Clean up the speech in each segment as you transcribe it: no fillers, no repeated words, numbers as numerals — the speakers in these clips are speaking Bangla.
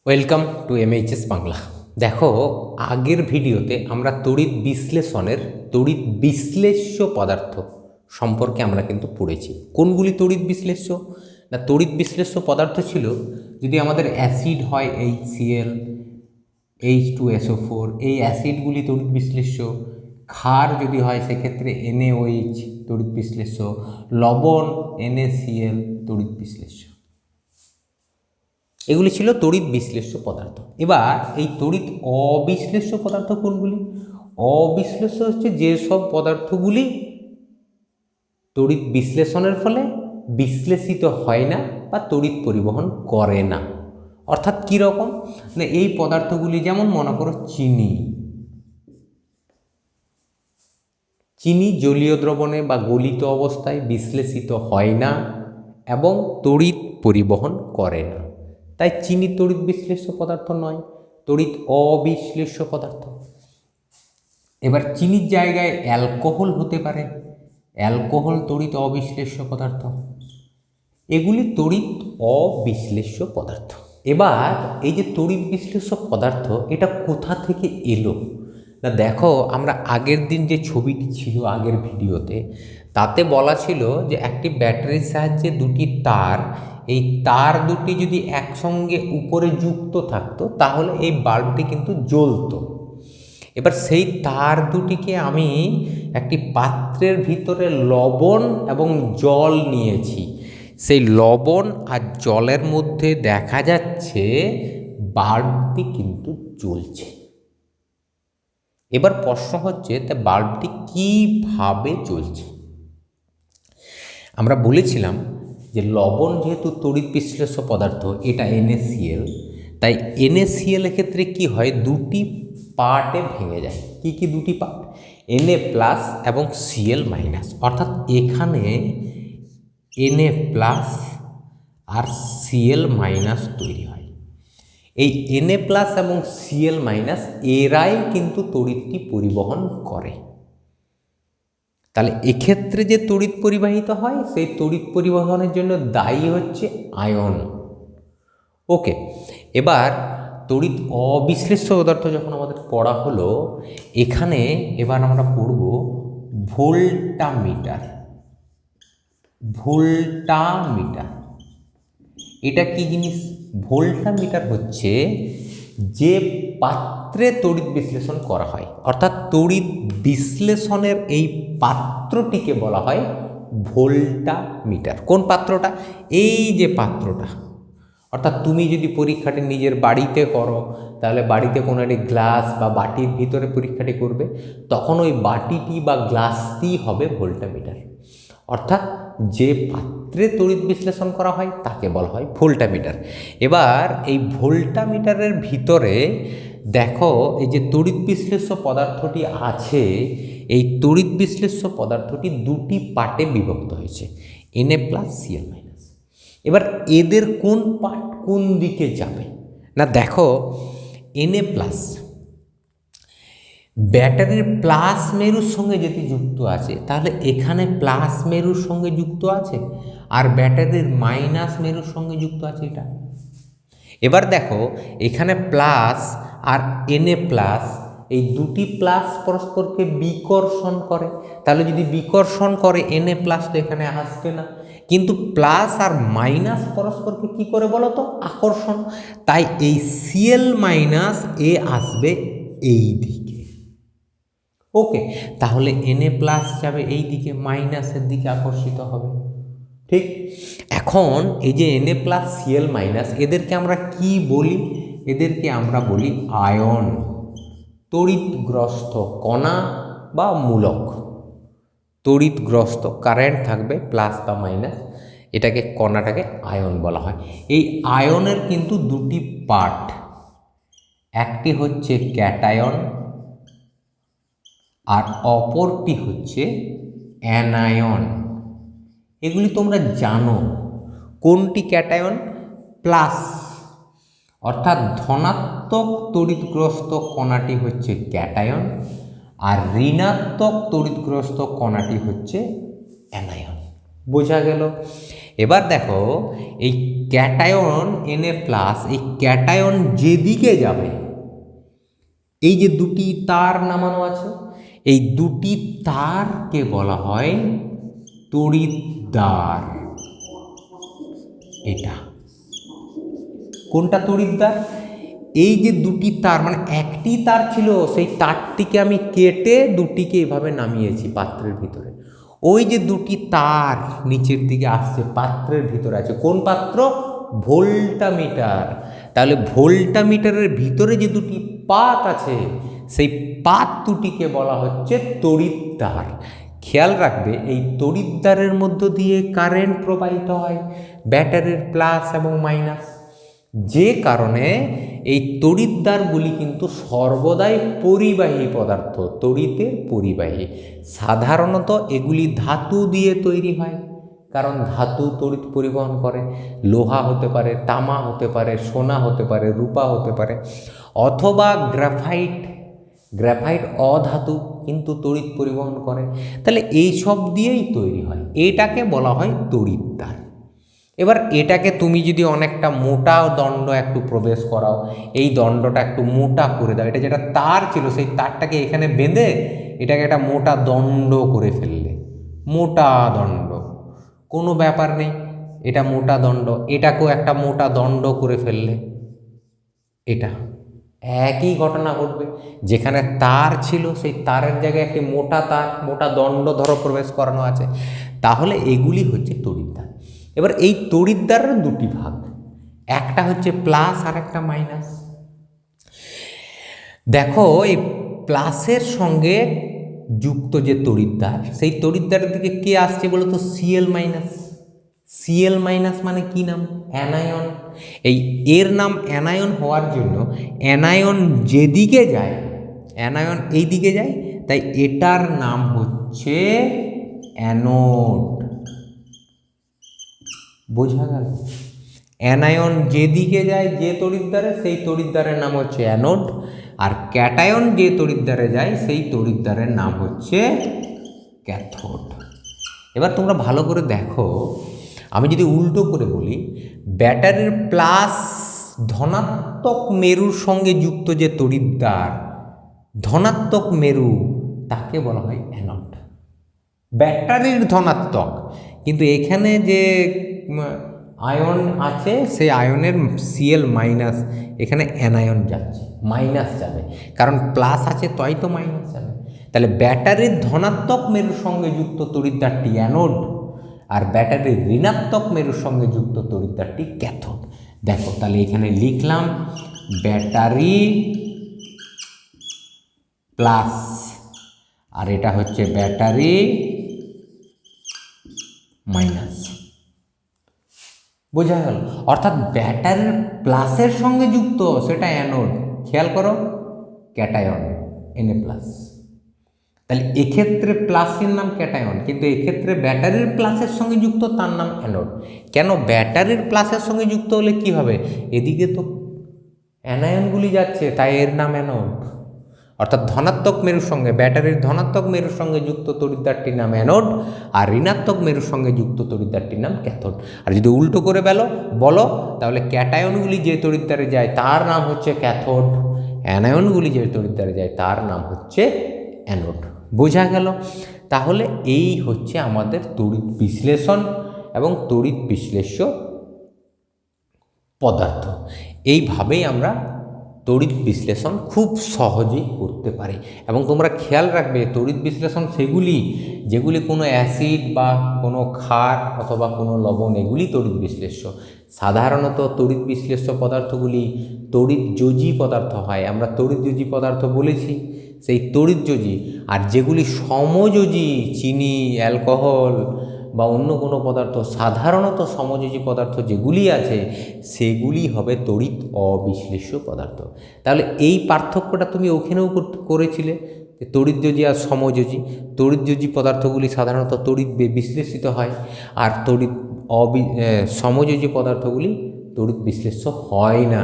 Welcome to এমএইচএস Bangla. দেখো, আগের ভিডিওতে আমরা তড়িৎ বিশ্লেষণের তড়িৎ বিশ্লেষ্য পদার্থ সম্পর্কে আমরা কিন্তু পড়েছি। কোনগুলি তড়িৎ বিশ্লেষ্য? না, তড়িৎ বিশ্লেষ্য পদার্থ ছিল যদি আমাদের অ্যাসিড হয় HCl, H2SO4, এই অ্যাসিডগুলি তড়িৎ বিশ্লেষ্য। ক্ষার যদি হয় সেক্ষেত্রে NaOH তড়িৎ বিশ্লেষ্য, লবণ NaCl তড়িৎ বিশ্লেষ্য। এগুলি ছিল তড়িৎ বিশ্লেষ্য পদার্থ। এবার এই তড়িৎ অবিশ্লেষ্য পদার্থ কোনগুলি? অবিশ্লেষ্য হচ্ছে যেসব পদার্থগুলি তড়িৎ বিশ্লেষণের ফলে বিশ্লেষিত হয় না বা তড়িৎ পরিবহন করে না। অর্থাৎ কীরকম না, এই পদার্থগুলি যেমন মনে করো চিনি জলীয় দ্রবণে বা গলিত অবস্থায় বিশ্লেষিত হয় না এবং তড়িৎ পরিবহন করে না, তাই চিনি তড়িৎ বিশ্লেষ্য পদার্থ নয়, তড়িৎ অবিশ্লেষ্য পদার্থ। এবার চিনির জায়গায় অ্যালকোহল হতে পারে, অ্যালকোহল তড়িৎ অবিশ্লেষ্য পদার্থ। এগুলি তড়িৎ অবিশ্লেষ্য পদার্থ। এবার এই যে তড়িৎ বিশ্লেষ্য পদার্থ, এটা কোথা থেকে এলো না, দেখো আমরা আগের দিন যে ছবিটি ছিল আগের ভিডিওতে, তাতে বলা ছিল যে একটি ব্যাটারির সাহায্যে দুটি তার, এই তার দুটি যদি একসঙ্গে উপরে যুক্ত থাকতো তাহলে এই বাল্বটি কিন্তু জ্বলতো। এবার সেই তার দুটিকে আমি একটি পাত্রের ভিতরে লবণ এবং জল নিয়েছি, সেই লবণ আর জলের মধ্যে দেখা যাচ্ছে বাল্বটি কিন্তু জ্বলছে। এবার প্রশ্ন হচ্ছে, তা বাল্বটি কীভাবে জ্বলছে? আমরা বলেছিলাম যে লবণ যেহেতু তড়িৎ বিশ্লেষ্য পদার্থ, এটা NaCl, তাই NaCl এর ক্ষেত্রে কি হয়, দুটি পার্টে ভেঙে যায়। কি কি দুটি পার্ট? Na+ এবং Cl-, অর্থাৎ এখানে Na+ আর Cl- তৈরি হয়। এই Na+ এবং Cl- এরাই কিন্তু তড়িৎটি পরিবহন করে। তাহলে এক্ষেত্রে যে তড়িৎ পরিবাহিত হয়, সেই তড়িৎ পরিবহনের জন্য দায়ী হচ্ছে আয়ন। ওকে, এবার তড়িৎ অবিশ্লেষ্য পদার্থ যখন আমাদের পড়া হলো, এখানে এবার আমরা পড়ব ভোল্টামিটার। ভোল্টামিটার এটা কি জিনিস? ভোল্টামিটার হচ্ছে যে পাত্রে তড়িৎ বিশ্লেষণ করা হয়, অর্থাৎ তড়িৎ বিশ্লেষণের এই পাত্রটিকে বলা হয় ভোল্টামিটার। কোন পাত্রটা? এই যে পাত্রটা। অর্থাৎ তুমি যদি পরীক্ষাটি নিজের বাড়িতে করো, তাহলে বাড়িতে কোনো একটি গ্লাস বা বাটির ভিতরে পরীক্ষাটি করবে, তখন ওই বাটিটি বা গ্লাসটি হবে ভোল্টামিটার। অর্থাৎ যে পাত্রে তড়িৎ বিশ্লেষণ করা হয় তাকে বলা হয় ভোল্টামিটার। এবার এই ভোল্টামিটারের ভিতরে দেখো, এই যে তড়িৎ বিশ্লেষ্য পদার্থটি আছে, এই তড়িৎ বিশ্লেষ্য পদার্থটি দুটি পার্টে বিভক্ত হয়েছে, Na+, Cl-। এবার এদের কোন পার্ট কোন দিকে যাবে না, দেখো Na+ ব্যাটারির প্লাস মেরুর সঙ্গে যদি যুক্ত আছে, তাহলে এখানে প্লাস মেরুর সঙ্গে যুক্ত আছে, আর ব্যাটারির মাইনাস মেরুর সঙ্গে যুক্ত আছে এটা। এবার দেখো এখানে প্লাস আর Na+, এই দুটি প্লাস পরস্পরকে বিকর্ষণ করে, তাহলে যদি বিকর্ষণ করে Na+ তো এখানে আসবে না, কিন্তু প্লাস আর মাইনাস পরস্পরকে কি করে বলো তো? আকর্ষণ। তাই এই Cl- এ আসবে এই দিকে। ওকে, তাহলে Na+ যাবে এই দিকে, মাইনাসের দিকে আকর্ষিত হবে। ঠিক, এখন এই যে Na+, Cl-, এদেরকে আমরা কি বলি? এদেরকে আমরা বলি আয়ন, তড়িৎগ্রস্ত কণা বা মূলক। তড়িৎগ্রস্ত, কারেন্ট থাকবে প্লাস বা মাইনাস, এটাকে কণাটাকে আয়ন বলা হয়। এই আয়নের কিন্তু দুটি পার্ট, একটি হচ্ছে ক্যাটায়ন আর অপরটি হচ্ছে অ্যানায়ন। এগুলি তোমরা জানো। কোনটি ক্যাটায়ন? প্লাস, অর্থাৎ ধনাত্মক তড়িৎগ্রস্ত কণাটি হচ্ছে ক্যাটায়ন, আর ঋণাত্মক তড়িৎগ্রস্ত কণাটি হচ্ছে অ্যানায়ন। বোঝা গেল? এবার দেখো এই ক্যাটায়ন Na+, এই ক্যাটায়ন যেদিকে যাবে, এই যে দুটি তার নামানো আছে, এই দুটি তারকে বলা হয় তড়িৎদ্বার। এটা কোনটা তড়িৎদ্বার? এই যে দুটি তার, মানে একটি তার ছিল, সেই তারটিকে আমি কেটে দুটিকে এভাবে নামিয়েছি পাত্রের ভিতরে। ওই যে দুটি তার নিচের দিকে আসছে, পাত্রের ভিতরে আছে। কোন পাত্র? ভোল্টামিটার। তাহলে ভোল্টামিটারের ভিতরে যে দুটি পাত আছে, সেই পাত দুটিকে বলা হচ্ছে তড়িৎদ্বার। খেয়াল রাখবে, এই তড়িৎদ্বারের মধ্য দিয়ে কারেন্ট প্রবাহিত হয়, ব্যাটারির প্লাস এবং মাইনাস। যে কারণে এই তড়িৎদ্বারগুলি কিন্তু সর্বদাই পরিবাহী পদার্থ, তড়িতের পরিবাহী। সাধারণত এগুলি ধাতু দিয়ে তৈরি হয়, কারণ ধাতু তড়িৎ পরিবহন করে। লোহা হতে পারে, তামা হতে পারে, সোনা হতে পারে, রূপা হতে পারে, অথবা গ্রাফাইট। গ্রাফাইট অধাতু কিন্তু তড়িৎ পরিবহন করে। তাহলে এই সব দিয়েই তৈরি হয়, এটাকে বলা হয় তড়িৎদ্বার। এবার এটাকে তুমি যদি অনেকটা মোটা দণ্ড একটু প্রবেশ করাও, এই দণ্ডটা একটু মোটা করে দাও, এটা যেটা তার ছিল সেই তারটাকে এখানে বেঁধে এটাকে একটা মোটা দণ্ড করে ফেললে, মোটা দণ্ড, কোনো ব্যাপার নেই, এটা মোটা দণ্ড, এটাকেও একটা মোটা দণ্ড করে ফেললে, এটা একই ঘটনা ঘটবে। যেখানে তার ছিল সেই তারের জায়গায় একটি মোটা তার, মোটা দণ্ড ধরো প্রবেশ করানো আছে, তাহলে এগুলি হচ্ছে তড়িৎদ্বার। এবার এই তড়িৎদ্বারের দুটি ভাগ, একটা হচ্ছে প্লাস আর একটা মাইনাস। দেখো এই প্লাসের সঙ্গে যুক্ত যে তড়িৎদ্বার, সেই তড়িৎদ্বারের দিকে কে আসছে বলো তো? Cl minus. Cl মাইনাস মানে কি নাম? অ্যানায়ন। এই এর নাম অ্যানায়ন হওয়ার জন্য অ্যানায়ন যেদিকে যায়, অ্যানায়ন এই দিকে যায়, তাই এটার নাম হচ্ছে অ্যানোড। বোঝা গেল? অ্যানায়ন যেদিকে যায় যে তড়িৎদ্বারে, সেই তড়িৎদ্বারের নাম হচ্ছে অ্যানোড, আর ক্যাটায়ন যে তড়িৎদ্বারে যায় সেই তড়িৎদ্বারের নাম হচ্ছে ক্যাথোড। এবার তোমরা ভালো করে দেখো, আমি যদি উল্টো করে বলি, ব্যাটারির প্লাস ধনাত্মক মেরুর সঙ্গে যুক্ত যে তড়িৎদ্বার, ধনাত্মক মেরু, তাকে বলা হয় অ্যানোড। ব্যাটারির ধনাত্মক, কিন্তু এখানে যে আয়ন আছে সেই আয়নের Cl মাইনাস, এখানে অ্যানায়ন যাচ্ছে, মাইনাস যাবে, কারণ প্লাস আছে তাই তো মাইনাস যাবে। তাহলে ব্যাটারির ধনাত্মক মেরুর সঙ্গে যুক্ত তড়িৎদ্বারটি অ্যানোড, আর ব্যাটারির ঋণাত্মক মেরুর সঙ্গে যুক্ত তড়িৎদ্বারটি ক্যাথোড। দেখো তাহলে এখানে লিখলাম ব্যাটারি প্লাস, আর এটা হচ্ছে ব্যাটারি মাইনাস। বোঝা গেল? অর্থাৎ ব্যাটারির প্লাসের সঙ্গে যুক্ত সেটা অ্যানোড, খেয়াল করো, ক্যাটায়ন Na+। তাহলে এক্ষেত্রে প্লাসের নাম ক্যাটায়ন, কিন্তু এক্ষেত্রে ব্যাটারির প্লাসের সঙ্গে যুক্ত তার নাম অ্যানোড। কেন? ব্যাটারির প্লাসের সঙ্গে যুক্ত হলে কি হবে? এদিকে তো অ্যানায়নগুলি যাচ্ছে, তাই এর নাম অ্যানোড। অর্থাৎ ধনাত্মক মেরুর সঙ্গে, ব্যাটারির ধনাত্মক মেরুর সঙ্গে যুক্ত তড়িৎদ্বারটির নাম অ্যানোড, আর ঋণাত্মক মেরুর সঙ্গে যুক্ত তড়িৎদ্বারটির নাম ক্যাথোড। আর যদি উল্টো করে বলো তাহলে ক্যাটায়নগুলি যে তড়িৎদ্বারে যায় তার নাম হচ্ছে ক্যাথোড, অ্যানায়নগুলি যে তড়িৎদ্বারে যায় তার নাম হচ্ছে অ্যানোড। বোঝা গেল? তাহলে এই হচ্ছে আমাদের তড়িৎ বিশ্লেষণ এবং তড়িৎ বিশ্লেষ্য পদার্থ। এইভাবেই আমরা তড়িৎ বিশ্লেষণ খুব সহজেই করতে পারি। এবং তোমরা খেয়াল রাখবে, তড়িৎ বিশ্লেষণ সেগুলি যেগুলি কোনো অ্যাসিড বা কোনো ক্ষার অথবা কোনো লবণ, এগুলি তড়িৎ বিশ্লেষ্য। সাধারণত তড়িৎ বিশ্লেষ্য পদার্থগুলি তড়িৎযোজী পদার্থ হয়। আমরা তড়িৎযোজী পদার্থ বলেছি, সেই তড়িৎযোজী। আর যেগুলি সমযোজী, চিনি, অ্যালকোহল বা অন্য কোনো পদার্থ, সাধারণত সমযোজী পদার্থ যেগুলি আছে সেগুলি হবে তড়িৎ অবিশ্লেষ্য পদার্থ। তাহলে এই পার্থক্যটা তুমি ওখানেও করেছিলে, যে তড়িৎযোজী আর সমযোজী। তড়িৎযোজী পদার্থগুলি সাধারণত তড়িৎ বিশ্লেষিত হয়, আর সমযোজী পদার্থগুলি তড়িৎ বিশ্লেষ্য হয় না।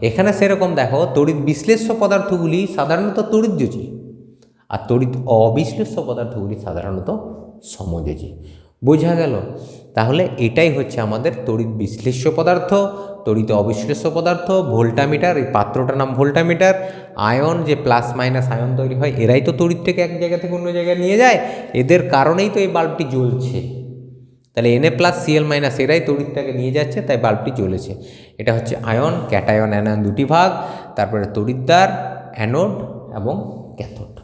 এখানে সেরকম দেখো, তড়িৎ বিশ্লেষ্য পদার্থগুলি সাধারণত তড়িৎযোজী, আর তড়িৎ অবিশ্লেষ্য পদার্থগুলি সাধারণত সমযোজী। বোঝা গেল? তাহলে এটাই হচ্ছে আমাদের তড়িৎ বিশ্লেষ্য পদার্থ, তড়িৎ অবিশ্লেষ্য পদার্থ। ভোল্টামিটার, এই পাত্রটার নাম ভোল্টামিটার। আয়ন, যে প্লাস মাইনাস আয়ন তৈরি হয়, এরাই তো তড়িৎ থেকে এক জায়গা থেকে অন্য জায়গায় নিয়ে যায়, এদের কারণেই তো এই বাল্বটি জ্বলছে। তাহলে Na+Cl- এরাই তড়িৎটাকে নিয়ে যাচ্ছে, তাই বাল্বটি জ্বলেছে। এটা হচ্ছে আয়ন, ক্যাটায়ন, অ্যানায়ন দুটি ভাগ। তারপরে তড়িৎদ্বার, অ্যানোড এবং ক্যাথোড।